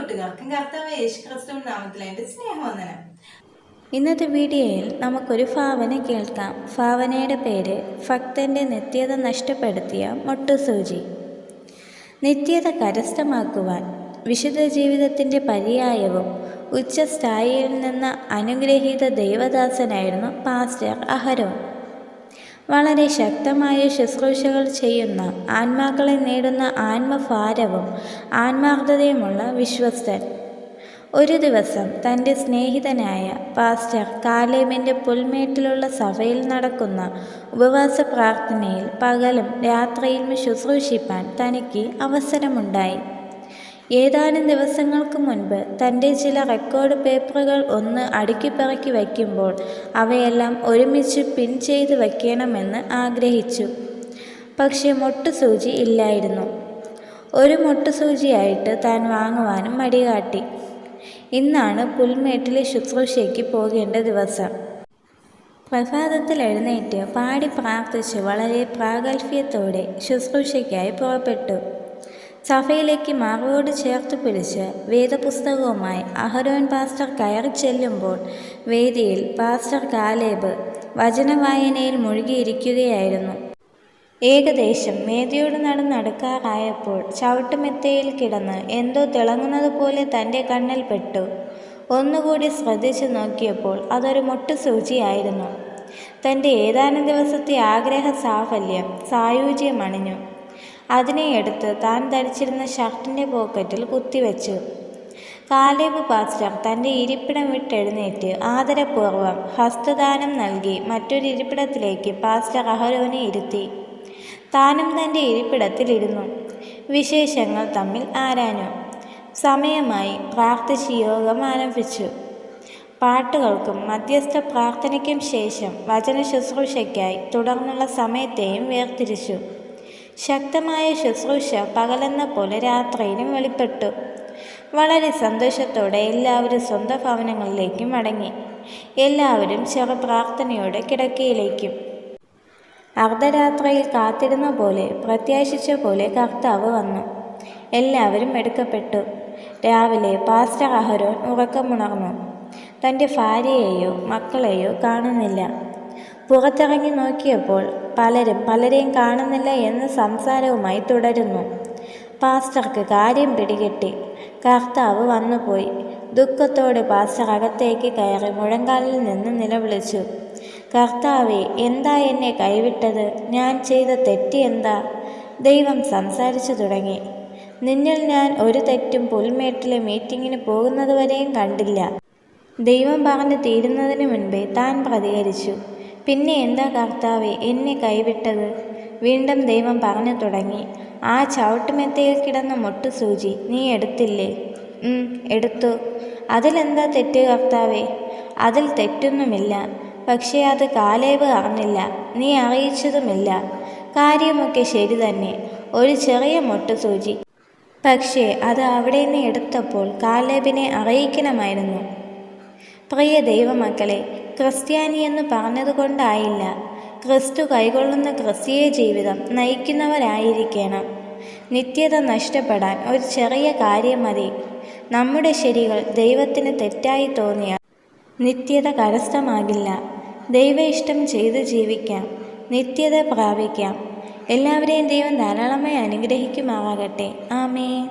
കൂട്ടുകാർക്കും കർത്താവ് യേശുക്രിസ്തുവിൻ നാമത്തിൽ എൻ്റെ സ്നേഹവന്ദനം. ഇന്നത്തെ വീഡിയോയിൽ നമുക്കൊരു ഭാവന കേൾക്കാം. ഭാവനയുടെ പേര് ഭക്തൻ്റെ നിത്യത നഷ്ടപ്പെടുത്തിയ മൊട്ടുസൂചി. നിത്യത കരസ്ഥമാക്കുവാൻ വിശുദ്ധ ജീവിതത്തിൻ്റെ പര്യായവും ഉച്ചസ്ഥായിയിൽ നിന്ന് അനുഗ്രഹീത ദൈവദാസനായിരുന്നു പാസ്റ്റർ അഹരോൻ. വളരെ ശക്തമായ ശുശ്രൂഷകൾ ചെയ്യുന്ന, ആത്മാക്കളെ നേടുന്ന ആത്മഭാരവും ആത്മാർത്ഥതയുമുള്ള വിശ്വസ്തൻ. ഒരു ദിവസം തൻ്റെ സ്നേഹിതനായ പാസ്റ്റർ കാലേബിൻ്റെ പുൽമേട്ടിലുള്ള സഭയിൽ നടക്കുന്ന ഉപവാസ പ്രാർത്ഥനയിൽ പകലും രാത്രിയിലും ശുശ്രൂഷിപ്പാൻ തനിക്ക് അവസരമുണ്ടായി. ഏതാനും ദിവസങ്ങൾക്ക് മുൻപ് തൻ്റെ ചില റെക്കോർഡ് പേപ്പറുകൾ ഒന്ന് അടുക്കിപ്പറക്കി വയ്ക്കുമ്പോൾ അവയെല്ലാം ഒരുമിച്ച് പിൻ ചെയ്ത് വയ്ക്കണമെന്ന് ആഗ്രഹിച്ചു. പക്ഷെ മൊട്ടുസൂചി ഇല്ലായിരുന്നു. ഒരു മൊട്ടുസൂചിയായിട്ട് താൻ വാങ്ങുവാനും മടികാട്ടി. ഇന്നാണ് പുൽമേട്ടിലെ ശുശ്രൂഷയ്ക്ക് പോകേണ്ട ദിവസം. പ്രഭാതത്തിൽ എഴുന്നേറ്റ് പാടി പ്രാർത്ഥിച്ച് വളരെ പ്രാഗൽഭ്യത്തോടെ ശുശ്രൂഷയ്ക്കായി പുറപ്പെട്ടു. സഭയിലേക്ക് മാർവോട് ചേർത്ത് പിടിച്ച് വേദപുസ്തകവുമായി അഹരോൻ പാസ്റ്റർ കയറി ചെല്ലുമ്പോൾ വേദിയിൽ പാസ്റ്റർ കാലേബ് വചനവായനയിൽ മുഴുകിയിരിക്കുകയായിരുന്നു. ഏകദേശം വേദിയോട് നടന്നടുക്കാറായപ്പോൾ ചവിട്ടുമെത്തയിൽ കിടന്ന് എന്തോ തിളങ്ങുന്നത് പോലെ തൻ്റെ കണ്ണിൽ പെട്ടു. ഒന്നുകൂടി ശ്രദ്ധിച്ചു നോക്കിയപ്പോൾ അതൊരു മൊട്ടുസൂചിയായിരുന്നു. തൻ്റെ ഏതാനും ദിവസത്തെ ആഗ്രഹ സാഫല്യം സായൂജ്യമണിഞ്ഞു. അതിനെ എടുത്ത് താൻ ധരിച്ചിരുന്ന ഷർട്ടിൻ്റെ പോക്കറ്റിൽ കുത്തിവെച്ചു. കാലേബ് പാസ്റ്റർ തൻ്റെ ഇരിപ്പിടം വിട്ടെഴുന്നേറ്റ് ആദരപൂർവ്വം ഹസ്തദാനം നൽകി മറ്റൊരു ഇരിപ്പിടത്തിലേക്ക് പാസ്റ്റർ അഹരോനെ ഇരുത്തി. താനും തൻ്റെ ഇരിപ്പിടത്തിലിരുന്നു. വിശേഷങ്ങൾ തമ്മിൽ ആരാഞ്ഞു. സമയമായി പ്രാർത്ഥിച്ച് യോഗം ആരംഭിച്ചു. പാട്ടുകൾക്കും മധ്യസ്ഥ പ്രാർത്ഥനയ്ക്കും ശേഷം വചന ശുശ്രൂഷയ്ക്കായി തുടർന്നുള്ള സമയത്തെയും വേർതിരിച്ചു. ശക്തമായ ശുശ്രൂഷ പകലെന്ന പോലെ രാത്രിയിലും വെളിപ്പെട്ടു. വളരെ സന്തോഷത്തോടെ എല്ലാവരും സ്വന്തം ഭവനങ്ങളിലേക്ക് മടങ്ങി. എല്ലാവരും ചെറു പ്രാർത്ഥനയോടെ കിടക്കയിലേക്കും. അർദ്ധരാത്രിയിൽ കാത്തിരുന്ന പോലെ, പ്രത്യാശിച്ച പോലെ കർത്താവ് വന്നു. എല്ലാവരും എടുക്കപ്പെട്ടു. രാവിലെ പാസ്റ്റർ അഹരോൻ ഉറക്കമുണർന്നു. തൻ്റെ ഭാര്യയെയോ മക്കളെയോ കാണുന്നില്ല. പുറത്തിറങ്ങി നോക്കിയപ്പോൾ പലരെയും കാണുന്നില്ല എന്ന സംസാരവുമായി തുടരുന്നു. പാസ്റ്റർക്ക് കാര്യം പിടികിട്ടി. കർത്താവ് വന്നുപോയി. ദുഃഖത്തോടെ പാസ്റ്റർ അകത്തേക്ക് കയറി മുഴങ്കാലിൽ നിന്ന് നിലവിളിച്ചു, കർത്താവേ, എന്താ എന്നെ കൈവിട്ടത്? ഞാൻ ചെയ്ത തെറ്റ് എന്താ? ദൈവം സംസാരിച്ചു തുടങ്ങി. നിന്നിൽ ഞാൻ ഒരു തെറ്റും പുൽമേട്ടിലെ മീറ്റിങ്ങിന് പോകുന്നതുവരെയും കണ്ടില്ല. ദൈവം പറഞ്ഞു തീരുന്നതിന് മുൻപേ താൻ പ്രതികരിച്ചു. പിന്നെ എന്താ കർത്താവേ എന്നെ കൈവിട്ടത്? വീണ്ടും ദൈവം പറഞ്ഞു തുടങ്ങി. ആ ചവിട്ടുമെത്തയിൽ കിടന്ന മൊട്ടുസൂചി നീ എടുത്തില്ലേ? എടുത്തു. അതിലെന്താ തെറ്റ് കർത്താവേ? അതിൽ തെറ്റൊന്നുമില്ല. പക്ഷേ അത് കാലേബ് അറിഞ്ഞില്ല, നീ അറിയിച്ചതുമില്ല. കാര്യമൊക്കെ ശരി തന്നെ, ഒരു ചെറിയ മൊട്ടുസൂചി. പക്ഷേ അത് അവിടെ നിന്ന് എടുത്തപ്പോൾ കാലേബിനെ അറിയിക്കണമായിരുന്നു. പ്രിയ ദൈവമക്കളെ, ക്രിസ്ത്യാനിയെന്ന് പറഞ്ഞതുകൊണ്ടായില്ല, ക്രിസ്തു കൈകൊള്ളുന്ന ക്രിസ്തീയ ജീവിതം നയിക്കുന്നവരായിരിക്കണം. നിത്യത നഷ്ടപ്പെടാൻ ഒരു ചെറിയ കാര്യം മതി. നമ്മുടെ ശരികൾ ദൈവത്തിന് തെറ്റായി തോന്നിയാൽ നിത്യത കരസ്ഥമാകില്ല. ദൈവ ഇഷ്ടം ചെയ്ത് ജീവിക്കാം, നിത്യത പ്രാപിക്കാം. എല്ലാവരെയും ദൈവം ധാരാളമായി അനുഗ്രഹിക്കുമാറാകട്ടെ. ആമേൻ.